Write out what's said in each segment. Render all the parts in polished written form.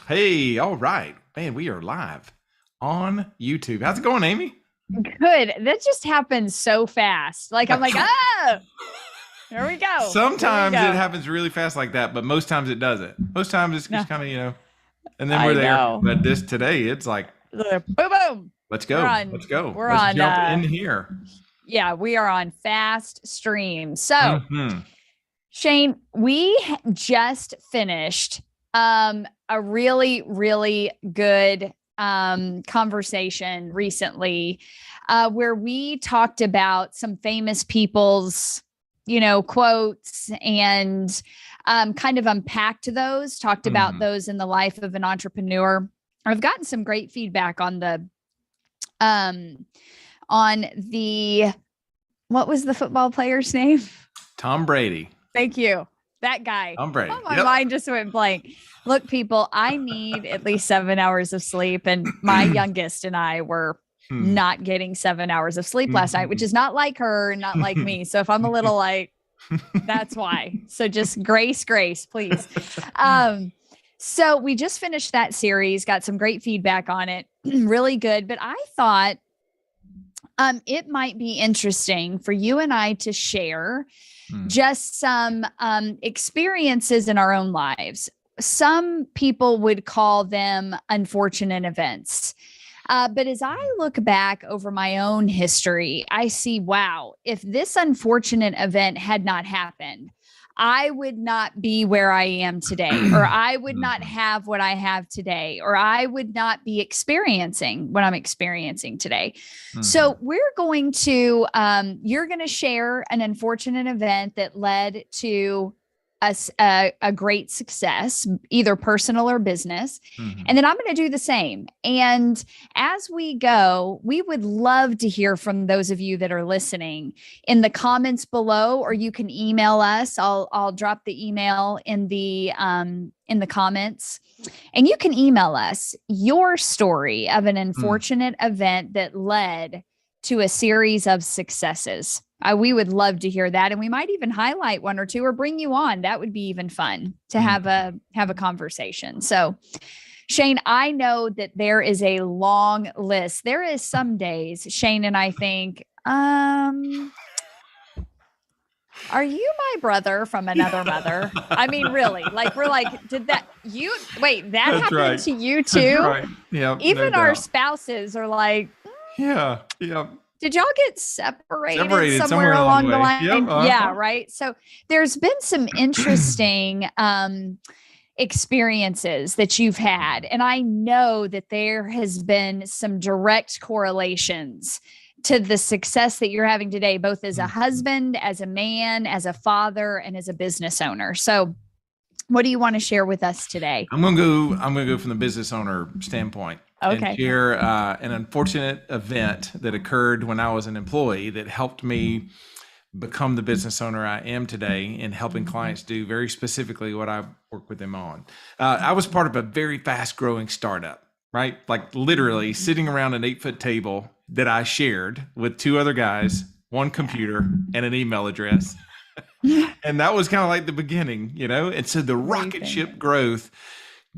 Hey, all right. Man, we are live on YouTube. How's it going, Amy? Good. That just happened so fast. Like I'm like, oh, there we go. Here we Sometimes it go. happens really fast like that, but most times it doesn't. Most times it's No, just kind of, and then we're I there. know. But this today, it's like, Boom, boom. let's We're go. on. Let's go. We're Let's on. jump in here. Yeah, we are on fast stream. So, hmm Shane, we just finished a really, really good conversation recently where we talked about some famous people's, quotes and kind of unpacked those, talked about hmm those in the life of an entrepreneur. I've gotten some great feedback um on the what was the football player's name? Tom Brady. Thank you. That guy. Tom Brady. Oh, my Yep. mind just went blank. Look, people, I need at least 7 hours of sleep. And my youngest and I were Hmm. not getting 7 hours of sleep last night, which is not like her and not like me. So if I'm a little like, that's why. So just grace, please. So we just finished that series, got some great feedback on it. Really good. But I thought it might be interesting for you and I to share just some experiences in our own lives. Some people would call them unfortunate events. But as I look back over my own history, I see, wow, if this unfortunate event had not happened, I would not be where I am today, or I would not have what I have today, or I would not be experiencing what I'm experiencing today. So we're going to, you're going to share an unfortunate event that led to a great success, either personal or business. And then I'm going to do the same. And as we go, we would love to hear from those of you that are listening in the comments below, or you can email us. I'll drop the email in the comments, and you can email us your story of an unfortunate event that led to a series of successes. We would love to hear that, and we might even highlight one or two or bring you on. That would be even fun to have a conversation. So, Shane, I know that there is a long list. There is some days, Shane and I think, are you my brother from another mother? I mean, really, like we're like, did that wait, that That's happened right. to you That's too? right. Yeah. Even No our doubt. spouses are like, Yeah. Yeah. did y'all get separated Separated somewhere along along the the way. Yep. line? Yeah, right. So there's been some interesting experiences that you've had. And I know that there has been some direct correlations to the success that you're having today, both as a husband, as a man, as a father, and as a business owner. So what do you want to share with us today? I'm gonna go from the business owner standpoint and Okay. share an unfortunate event that occurred when I was an employee that helped me become the business owner I am today in helping clients do very specifically what I work with them on. I was part of a very fast growing startup, right? Like literally sitting around an 8-foot table that I shared with two other guys, one computer and an email address. And that was kind of like the beginning, And so the rocket ship growth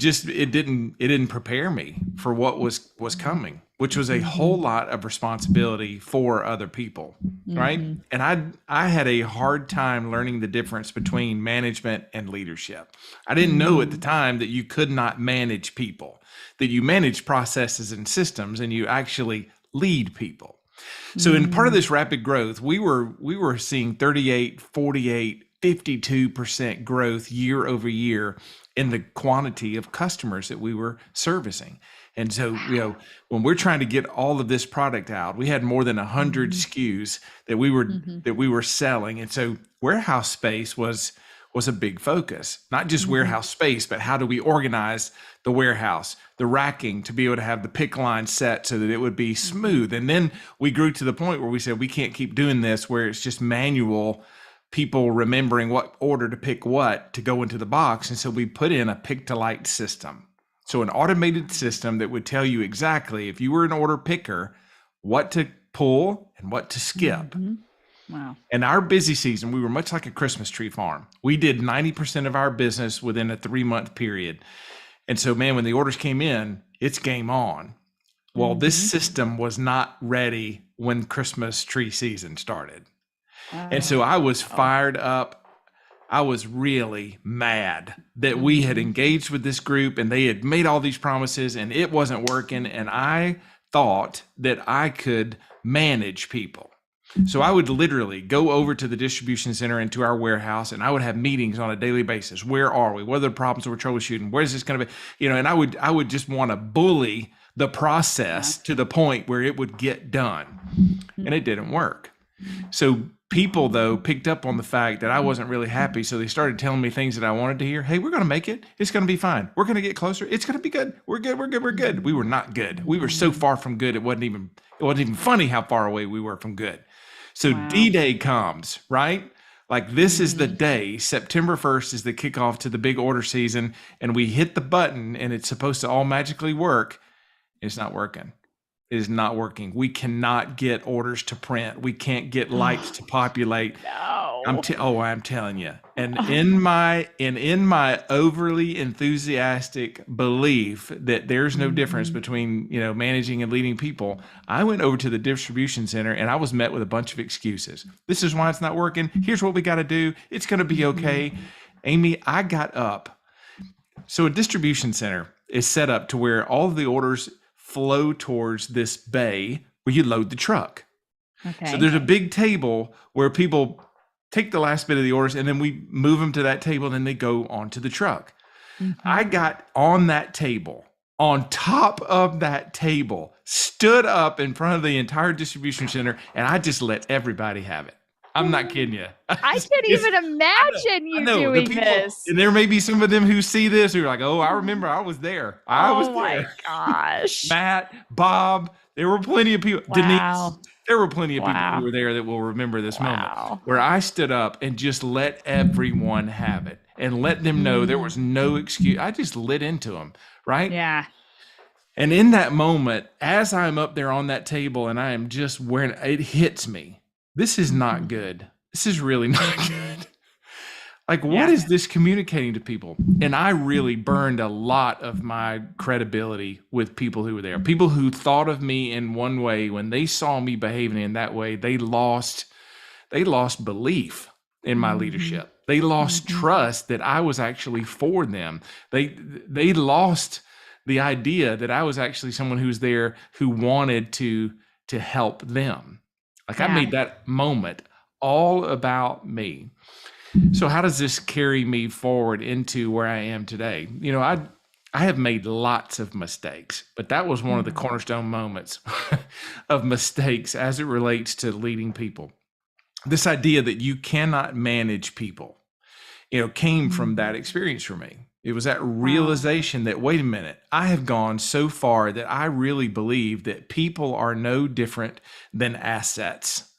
it didn't prepare me for what was coming, which was a whole lot of responsibility for other people, right? And I had a hard time learning the difference between management and leadership. I didn't know at the time that you could not manage people, that you manage processes and systems, and you actually lead people. So in part of this rapid growth, we were seeing 38, 48, 52% growth year over year in the quantity of customers that we were servicing. And so, when we're trying to get all of this product out, we had more than 100 SKUs that we were selling. And so warehouse space was a big focus, not just warehouse space, but how do we organize the warehouse, the racking to be able to have the pick line set so that it would be smooth. And then we grew to the point where we said, we can't keep doing this where it's just manual, people remembering what order to pick what to go into the box. And so we put in a pick to light system. So an automated system that would tell you exactly, if you were an order picker, what to pull and what to skip. Wow. In our busy season, we were much like a Christmas tree farm. We did 90% of our business within a 3-month period. And so, man, when the orders came in, it's game on. Well, this system was not ready when Christmas tree season started. And so I was fired up. I was really mad that we had engaged with this group and they had made all these promises and it wasn't working. And I thought that I could manage people. So I would literally go over to the distribution center and to our warehouse, and I would have meetings on a daily basis. Where are we? What are the problems we're troubleshooting? Where is this going to be? And I would just want to bully the process to the point where it would get done, and it didn't work. So people, though, picked up on the fact that I wasn't really happy. So they started telling me things that I wanted to hear. Hey, we're going to make it. It's going to be fine. We're going to get closer. It's going to be good. We're good. We're good. We're good. We were not good. We were so far from good. It wasn't even funny how far away we were from good. So D-Day comes, right? Like this is the day. September 1st is the kickoff to the big order season. And we hit the button and it's supposed to all magically work. It's not working. It is not working. We cannot get orders to print. We can't get lights to populate. No. I'm telling you. And in my overly enthusiastic belief that there's no difference between, managing and leading people, I went over to the distribution center and I was met with a bunch of excuses. This is why it's not working. Here's what we got to do. It's going to be okay. Amy, I got up. So a distribution center is set up to where all of the orders flow towards this bay where you load the truck. Okay. So there's a big table where people take the last bit of the orders and then we move them to that table and then they go onto the truck. I got on that table, on top of that table, stood up in front of the entire distribution center, and I just let everybody have it. I'm not kidding you. I can't even imagine you doing this. And there may be some of them who see this who are like, oh, I remember I was there. I was there. Oh my gosh. Matt, Bob, there were plenty of people. Wow. Denise, there were plenty of people who were there that will remember this moment where I stood up and just let everyone have it and let them know there was no excuse. I just lit into them, right? Yeah. And in that moment, as I'm up there on that table and I am just wearing, it hits me. This is not good. This is really not good. Like, what is this communicating to people? And I really burned a lot of my credibility with people who were there. People who thought of me in one way, when they saw me behaving in that way, they lost belief in my leadership. They lost trust that I was actually for them. They lost the idea that I was actually someone who was there who wanted to help them. Like I made that moment all about me. So how does this carry me forward into where I am today? I have made lots of mistakes, but that was one of the cornerstone moments of mistakes as it relates to leading people. This idea that you cannot manage people, came from that experience for me. It was that realization that, wait a minute, I have gone so far that I really believe that people are no different than assets,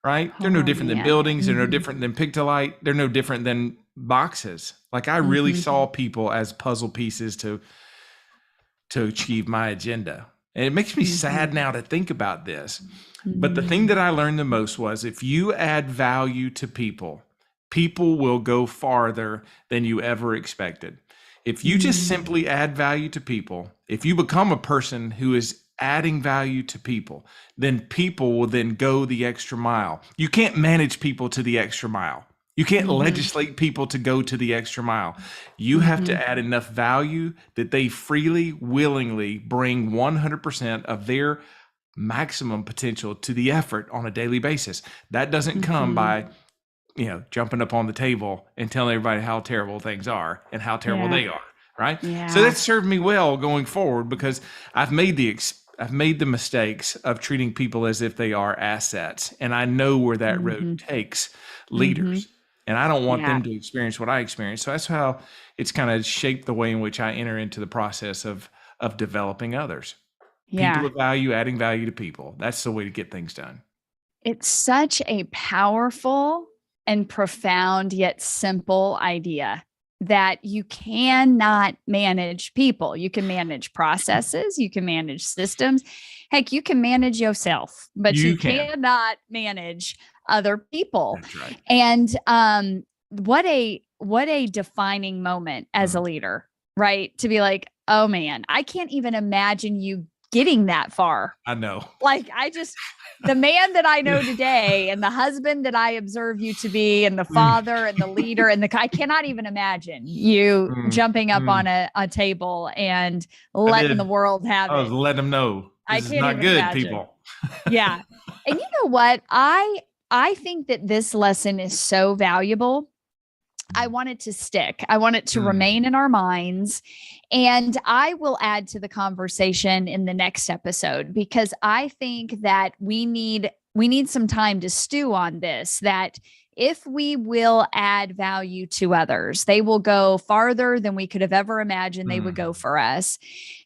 right? They're no different than buildings. They're no different than pictolite. They're no different than boxes. Like I really saw people as puzzle pieces to achieve my agenda. And it makes me sad now to think about this. But the thing that I learned the most was if you add value to people, people will go farther than you ever expected. If you just simply add value to people, if you become a person who is adding value to people, then people will then go the extra mile. You can't manage people to the extra mile. You can't legislate people to go to the extra mile. You have to add enough value that they freely, willingly bring 100% of their maximum potential to the effort on a daily basis. That doesn't come by jumping up on the table and telling everybody how terrible things are and how terrible they are, right? Yeah. So that served me well going forward because I've made the mistakes of treating people as if they are assets, and I know where that road takes leaders, and I don't want them to experience what I experienced. So that's how it's kind of shaped the way in which I enter into the process of developing others. People of value, adding value to people. That's the way to get things done. It's such a powerful and profound yet simple idea that you cannot manage people. You can manage processes, you can manage systems. Heck, you can manage yourself, but you cannot manage other people. That's right. And what a defining moment as a leader right? To be like, oh man, I can't even imagine you getting that far. I know. Like, the man that I know today and the husband that I observe you to be and the father and the leader I cannot even imagine you jumping up on a table and letting the world have it. Let them know. I This is can't not even good, imagine. people. Yeah. And you know what? I think that this lesson is so valuable. I want it to stick. I want it to remain in our minds. And I will add to the conversation in the next episode, because I think that we need some time to stew on this, that if we will add value to others, they will go farther than we could have ever imagined they would go for us.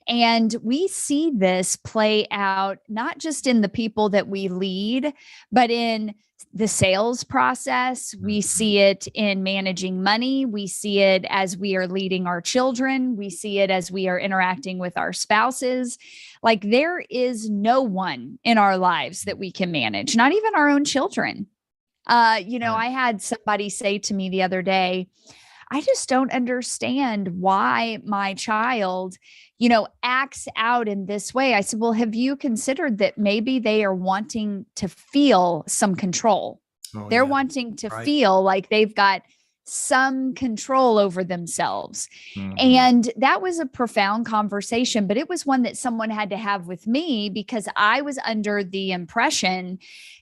And we see this play out not just in the people that we lead, but in the sales process. We see it in managing money. We see it as we are leading our children. We see it as we are interacting with our spouses. Like, there is no one in our lives that we can manage, not even our own children. I had somebody say to me the other day, I just don't understand why my child, acts out in this way. I said, well, have you considered that maybe they are wanting to feel some control? They're wanting to feel like they've got some control over themselves. And that was a profound conversation, but it was one that someone had to have with me, because I was under the impression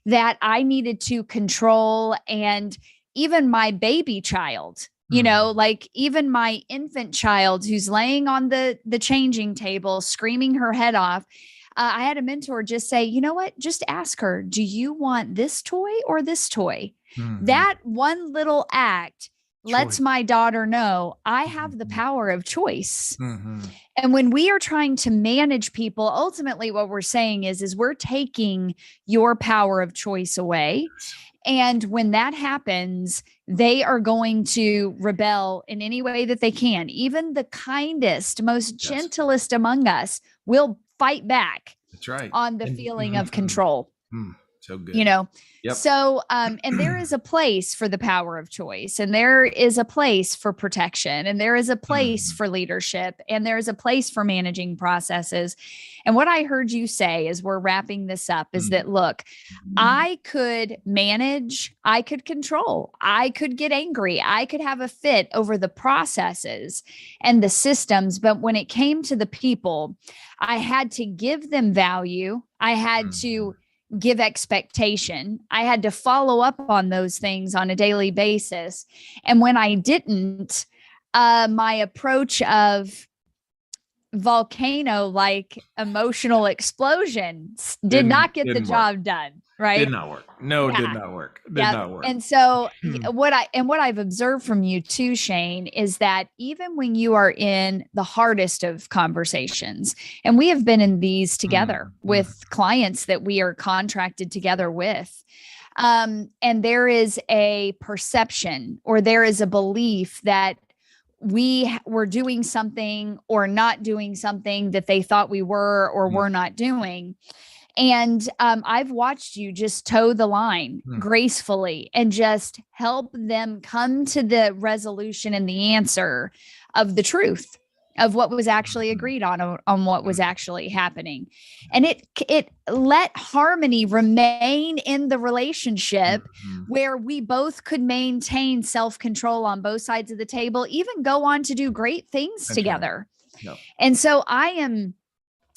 that I needed to control, and even my baby child, like even my infant child who's laying on the changing table, screaming her head off. I had a mentor just say, you know what? Just ask her, do you want this toy or this toy? That one little act lets my daughter know I have the power of choice. And when we are trying to manage people, ultimately what we're saying is we're taking your power of choice away. And when that happens, they are going to rebel in any way that they can. Even the kindest, most gentlest among us will fight back. That's right. On the feeling of control. So good. Yep. So, and there is a place for the power of choice, and there is a place for protection, and there is a place for leadership, and there is a place for managing processes. And what I heard you say as we're wrapping this up is that, look, I could manage, I could control, I could get angry, I could have a fit over the processes and the systems. But when it came to the people, I had to give them value. I had to give expectation. I had to follow up on those things on a daily basis. And when I didn't, my approach of volcano-like emotional explosion did not get the job done. Right. Did not work. No, did not work. Did not work. And so what I've observed from you too, Shane, is that even when you are in the hardest of conversations, and we have been in these together with clients that we are contracted together with, and there is a perception or there is a belief that we were doing something or not doing something that they thought we were or were not doing. And I've watched you just toe the line gracefully and just help them come to the resolution and the answer of the truth of what was actually agreed on what was actually happening. And it let harmony remain in the relationship where we both could maintain self-control on both sides of the table, even go on to do great things together. Right. Yep. And so I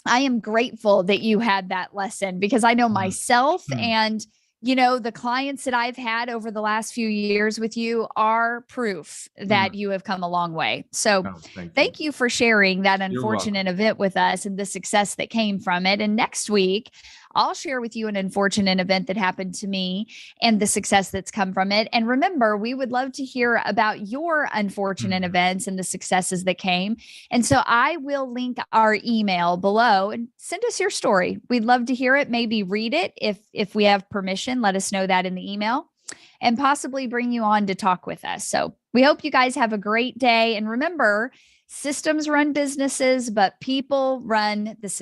am grateful that you had that lesson, because I know myself and, the clients that I've had over the last few years with you are proof that you have come a long way. So thank you for sharing that unfortunate event with us and the success that came from it. And next week, I'll share with you an unfortunate event that happened to me and the success that's come from it. And remember, we would love to hear about your unfortunate events and the successes that came. And so I will link our email below and send us your story. We'd love to hear it, maybe read it. If we have permission, let us know that in the email and possibly bring you on to talk with us. So we hope you guys have a great day. And remember, systems run businesses, but people run the system.